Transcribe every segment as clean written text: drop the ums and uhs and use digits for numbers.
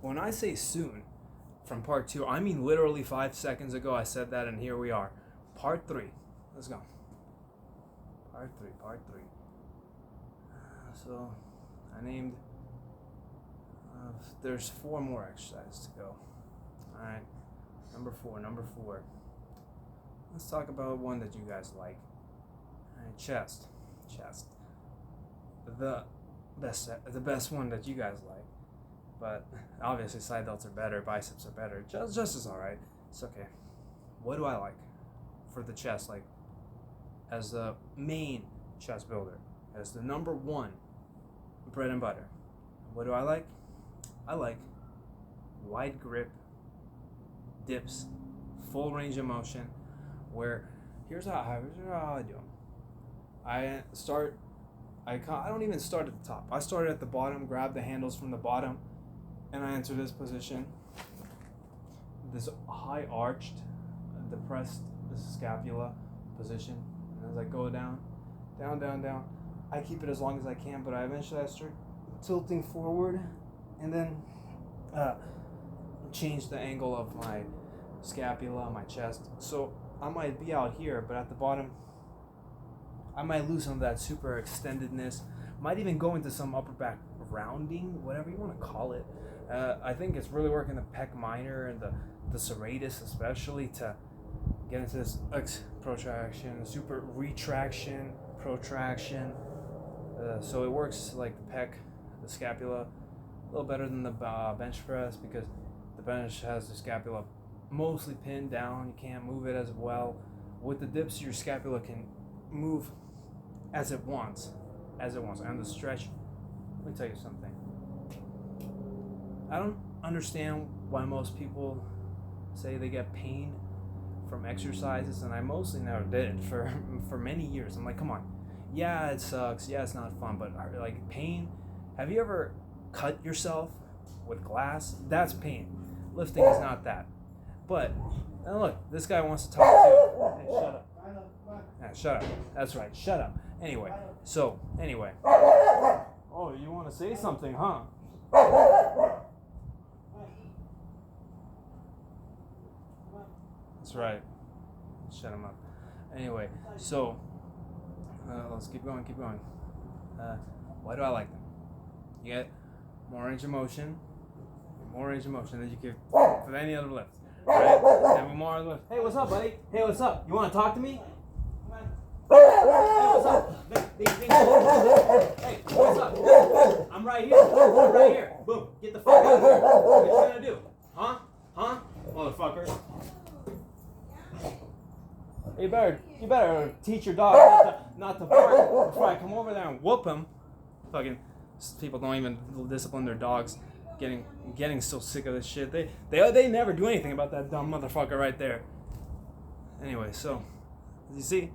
when I say soon from part 2, I mean literally 5 seconds ago I said that, and here we are. Part 3. Let's go. Part 3. So, I named... there's 4 more exercises to go. Alright. Number 4. Let's talk about one that you guys like. Alright, chest. The best one that you guys like. But obviously side delts are better, biceps are better. Just as alright. It's okay. What do I like for the chest? Like, as the main chest builder, as the number 1 bread and butter. What do I like? I like wide grip dips, full range of motion. Where here's how I do them. I don't even start at the top. I start at the bottom, grab the handles from the bottom, and I enter this position. This high arched, depressed scapula position. And as I go down, I keep it as long as I can, but I start tilting forward, and then change the angle of my scapula, my chest. So I might be out here, but at the bottom, I might lose some of that super extendedness. Might even go into some upper back rounding, whatever you want to call it. I think it's really working the pec minor and the serratus, especially, to get into this protraction, super retraction, protraction. So it works like the pec, the scapula, a little better than the bench press, because the bench has the scapula mostly pinned down. You can't move it as well. With the dips, your scapula can move as it wants. And the stretch, let me tell you something. I don't understand why most people say they get pain from exercises, and I mostly never did for many years. I'm like, come on. Yeah, it sucks. Yeah, it's not fun, but like pain. Have you ever cut yourself with glass? That's pain. Lifting is not that. But and look, this guy wants to talk too. Hey, shut up. Yeah, shut up. That's right. Shut up. Anyway. Oh, you want to say something, huh? That's right. Shut him up. Anyway, so let's keep going. Why do I like them? You get more range of motion than you give with any other lift. Right? And more lift. Hey, what's up, buddy? Hey, what's up? You want to talk to me? Hey, what's up? Hey, what's up? I'm right here. Boom. Get the fuck out of here. What you trying to do? Huh? Motherfucker. You better teach your dog not to bark before I come over there and whoop him. Fucking people don't even discipline their dogs. Getting so sick of this shit. They never do anything about that dumb motherfucker right there. Anyway, so you see,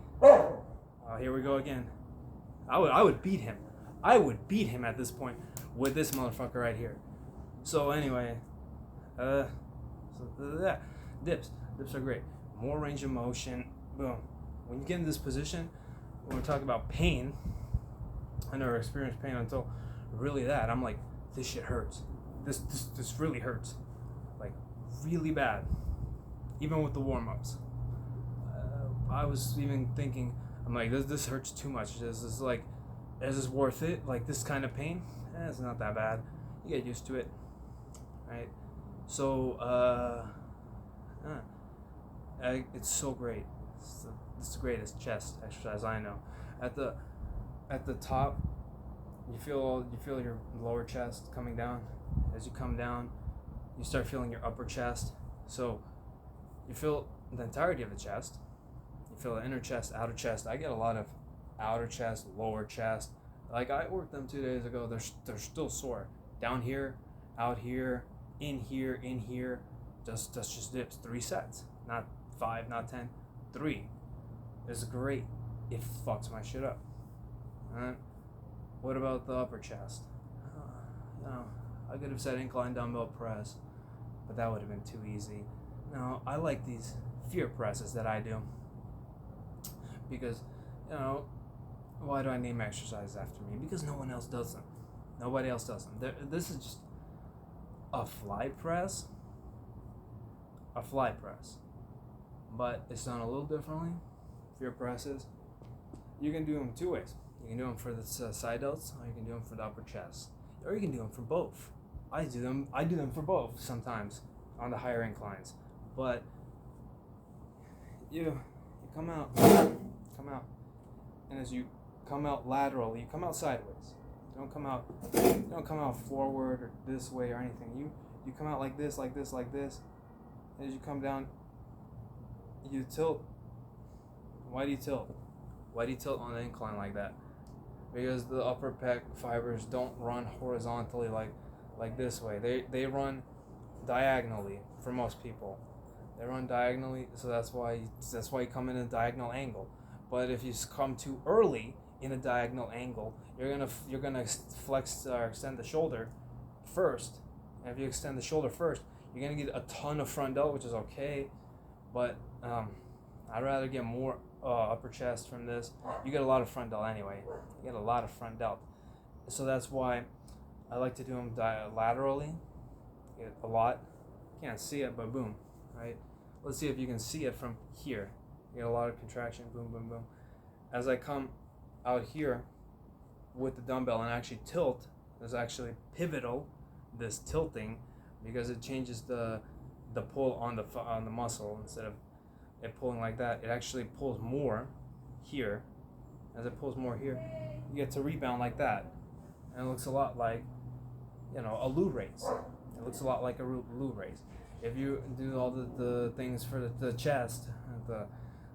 here we go again. I would beat him. I would beat him at this point with this motherfucker right here. So anyway, dips are great. More range of motion. Boom. When you get in this position, when we talk about pain, I never experienced pain until really that. I'm like, this shit hurts. This really hurts, like really bad. Even with the warm-ups, I was even thinking, I'm like, this hurts too much. Is this worth it? Like this kind of pain? It's not that bad. You get used to it, right? So it's so great. It's the greatest chest exercise I know. At the top, you feel your lower chest coming down. As you come down, you start feeling your upper chest. So you feel the entirety of the chest. You feel the inner chest, outer chest. I get a lot of outer chest, lower chest. Like I worked them 2 days ago. They're still sore. Down here, out here, in here. That's just dips. 3 sets, not 5, not 10. 3. It's great. It fucks my shit up. Alright. What about the upper chest? No. I could have said incline dumbbell press, but that would have been too easy. No, I like these fear presses that I do, because, why do I name exercises after me? Because no one else does them. Nobody else does them. This is just a fly press, but it's done a little differently. For your presses, you can do them two ways. You can do them for the side delts, or you can do them for the upper chest, or you can do them for both. I do them for both sometimes on the higher inclines, but you come out, and as you come out laterally, you come out sideways. You don't come out forward or this way or anything. You come out like this. As you come down, you tilt. Why do you tilt? Why do you tilt on the incline like that? Because the upper pec fibers don't run horizontally like this way. They run diagonally for most people. They run diagonally, so that's why you come in a diagonal angle. But if you come too early in a diagonal angle, you're gonna flex or extend the shoulder first. And if you extend the shoulder first, you're gonna get a ton of front delt, which is okay. But I'd rather get more upper chest from this. You get a lot of front delt anyway. You get a lot of front delt, so that's why I like to do them laterally. Get a lot. Can't see it, but boom, right? Let's see if you can see it from here. You get a lot of contraction, boom, boom, boom. As I come out here with the dumbbell and actually tilt, there's actually pivotal, this tilting, because it changes the pull on the muscle. Instead of it pulling like that, it actually pulls more here. As it pulls more here, you get to rebound like that, and it looks a lot like, a Lou raise. It looks a lot like a Lou raise. If you do all the things for the chest,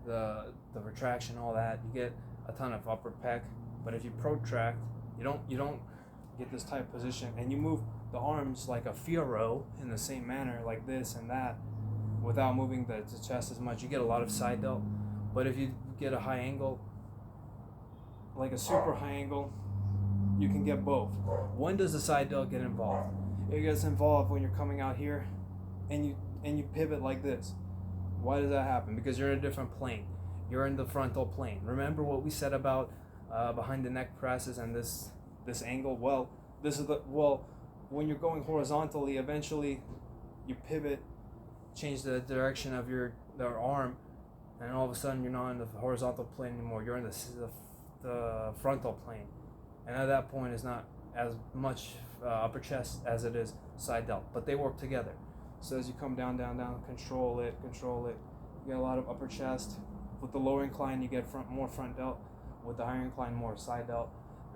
the retraction, all that, you get a ton of upper pec. But if you protract, you don't get this type of position, and you move the arms like a Fiero in the same manner, like this and that, without moving the chest as much. You get a lot of side delt. But if you get a high angle, like a super high angle, you can get both. When does the side delt get involved? It gets involved when you're coming out here and you pivot like this. Why does that happen? Because you're in a different plane. You're in the frontal plane. Remember what we said about behind the neck presses and this angle? Well, when you're going horizontally, eventually you pivot, change the direction of your arm, and all of a sudden you're not in the horizontal plane anymore. You're in the frontal plane, and at that point it's not as much upper chest as it is side delt, but they work together. So as you come down, control it. You get a lot of upper chest. With the lower incline, you get more front delt. With the higher incline, more side delt,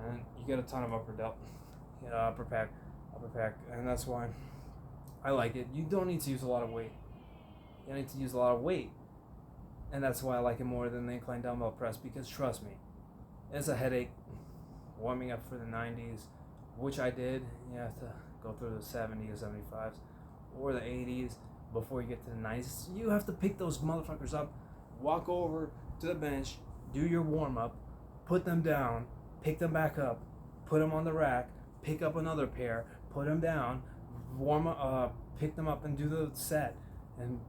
and you get a ton of upper delt, upper pec, and that's why I like it. You don't need to use a lot of weight. You don't need to use a lot of weight, and that's why I like it more than the incline dumbbell press. Because trust me, it's a headache warming up for the 90s, which I did. You have to go through the 70s, 75s, or the 80s before you get to the 90s. You have to pick those motherfuckers up, walk over to the bench, do your warm up, put them down, pick them back up, put them on the rack, pick up another pair, put them down, warm up, pick them up and do the set, and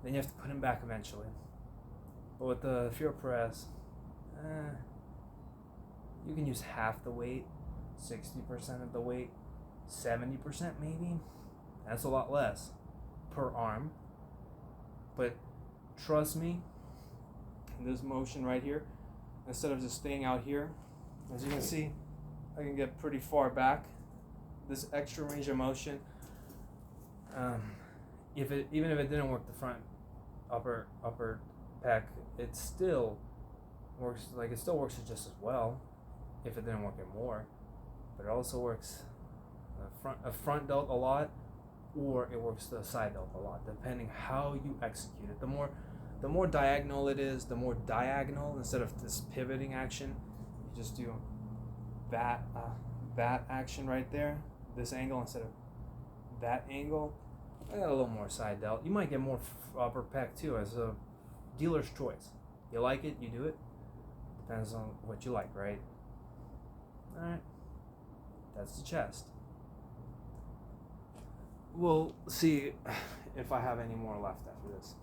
then you have to put them back eventually. But with the fear press, you can use half the weight, 60% of the weight, 70% maybe. That's a lot less per arm. But trust me, this motion right here, instead of just staying out here, as you can see, I can get pretty far back. This extra range of motion, even if it didn't work the front upper pec, it still works just as well. If it didn't work it more, but it also works a front delt a lot, or it works the side delt a lot, depending how you execute it. The more diagonal it is, the more diagonal, instead of this pivoting action, you just do that action right there, this angle instead of that angle. I got a little more side delt. You might get more upper pec too, as a dealer's choice. You like it, you do it. Depends on what you like, right? Alright, that's the chest. We'll see if I have any more left after this.